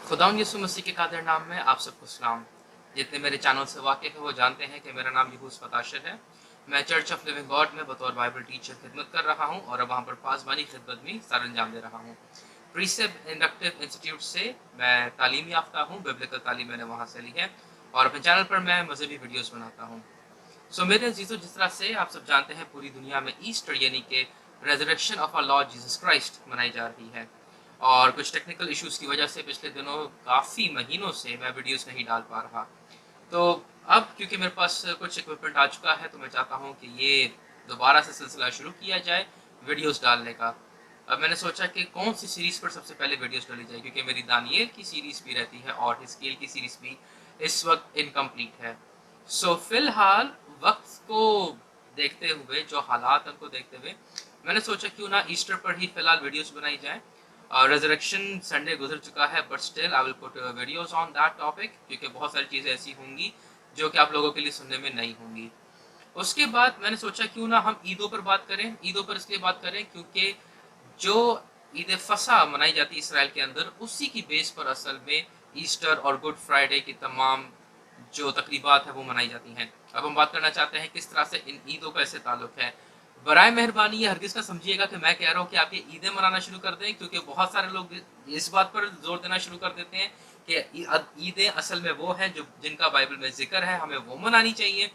खुदावंद यीशु मसीह के कादिर नाम में आप सबको सलाम। जितने मेरे चैनल से वाकिफ है वो जानते हैं कि मेरा नाम यहूस फताशर है। मैं चर्च ऑफ लिविंग गॉड में बतौर बाइबल टीचर खिदमत कर रहा हूँ और अब वहाँ पर पासबानी खिदमत में सर अंजाम दे रहा हूँ। प्रीसेप इंडक्टिव इंस्टीट्यूट से मैं तालीम याफ्ता हूँ, बिब्लिकल तालीम मैंने वहाँ से ली है और अपने चैनल पर मैं मजहबी वीडियोज़ बनाता हूँ। मेरे अजीज़ों, जिस तरह से आप सब जानते हैं पूरी दुनिया में ईस्टर यानी कि resurrection of our lord Jesus Christ मनाई जा रही है और कुछ टेक्निकल इश्यूज़ की वजह से पिछले दिनों काफ़ी महीनों से मैं वीडियोस नहीं डाल पा रहा। तो अब क्योंकि मेरे पास कुछ इक्विपमेंट आ चुका है तो मैं चाहता हूँ कि ये दोबारा से सिलसिला शुरू किया जाए वीडियोस डालने का। अब मैंने सोचा कि कौन सी सीरीज़ पर सबसे पहले वीडियोस डाली जाए, क्योंकि मेरी दानियल की सीरीज़ भी रहती है और हिस्कील की सीरीज़ भी इस वक्त इनकम्प्लीट है। फिलहाल वक्त को देखते हुए, जो हालात उनको देखते हुए, मैंने सोचा क्यों ना ईस्टर पर ही फिलहाल वीडियोस बनाई जाए। रेजरेक्शन संडे गुजर चुका है but still I will put videos on that topic, क्योंकि बहुत सारी चीज़ें ऐसी होंगी जो कि आप लोगों के लिए सुनने में नहीं होंगी। उसके बाद मैंने सोचा क्यों ना हम ईदों पर बात करें। ईदों पर इसलिए बात करें क्योंकि जो ईद फसा मनाई जाती है इसराइल के अंदर, उसी की बेस पर असल में ईस्टर और गुड फ्राइडे की तमाम जो तकरीबात है वो मनाई जाती हैं। अब हम बात करना चाहते हैं किस तरह से इन ईदों का इससे ताल्लुक है। बराए मेहरबानी ये हरगिज़ ना समझिएगा कि मैं कह रहा हूँ कि आप ये ईदें मनाना शुरू कर दें, क्योंकि बहुत सारे लोग इस बात पर जोर देना शुरू कर देते हैं कि ईदें असल में वो हैं जो जिनका बाइबल में जिक्र है, हमें वो मनानी चाहिए,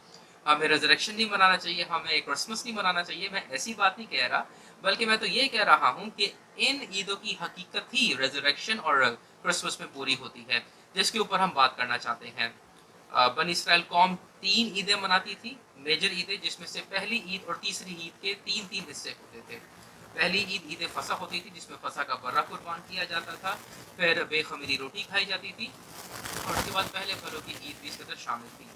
हमें रेजरेक्शन नहीं मनाना चाहिए, हमें क्रिसमस नहीं मनाना चाहिए। मैं ऐसी बात नहीं कह रहा, बल्कि मैं तो ये कह रहा हूँ कि इन ईदों की हकीकत ही रेजरेक्शन और क्रिसमस में पूरी होती है, जिसके ऊपर हम बात करना चाहते हैं। बनी इसराइल कौम 3 ईदें मनाती थी, मेजर ईदें, जिसमें से पहली ईद और तीसरी ईद के 3-3 हिस्से होते थे। पहली ईद ईद फसा होती थी जिसमें फसा का बर्रा कुर्बान किया जाता था, फिर बेखमीरी रोटी खाई जाती थी और उसके बाद पहले फलों की ईद भी इसके अंदर शामिल थी।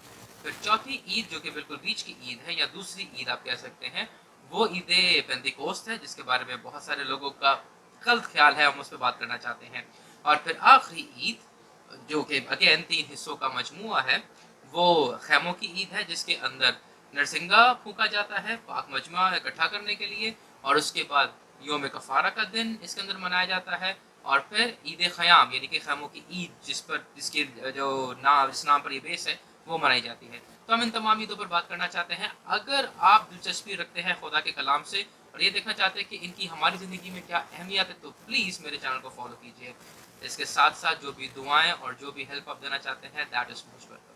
फिर चौथी ईद जो कि बिल्कुल बीच की ईद है या दूसरी ईद आप कह सकते हैं, वो ईद पेंतिकोस्त है, जिसके बारे में बहुत सारे लोगों का गलत ख्याल है, हम उस पर बात करना चाहते हैं। और फिर आखिरी ईद जो कि अगेन 3 हिस्सों का मजमूआ है, वो खैमों की ईद है, जिसके अंदर नरसिंगा फूका जाता है पाक मजमा इकट्ठा करने के लिए, और उसके बाद योम कफ़ारा का दिन इसके अंदर मनाया जाता है, और फिर ईद ख़याम यानी कि खैमों की ईद जिसके जो नाम जिस नाम पर ये बेस है वो मनाई जाती है। तो हम इन तमाम ईदों पर बात करना चाहते हैं। अगर आप दिलचस्पी रखते हैं खुदा के कलाम से और ये देखना चाहते हैं कि इनकी हमारी ज़िंदगी में क्या अहमियत है, तो प्लीज़ मेरे चैनल को फॉलो कीजिए। इसके साथ साथ जो भी दुआएं और जो भी हेल्प आप देना चाहते हैं, दैट इज़ मोस्ट वेलकम।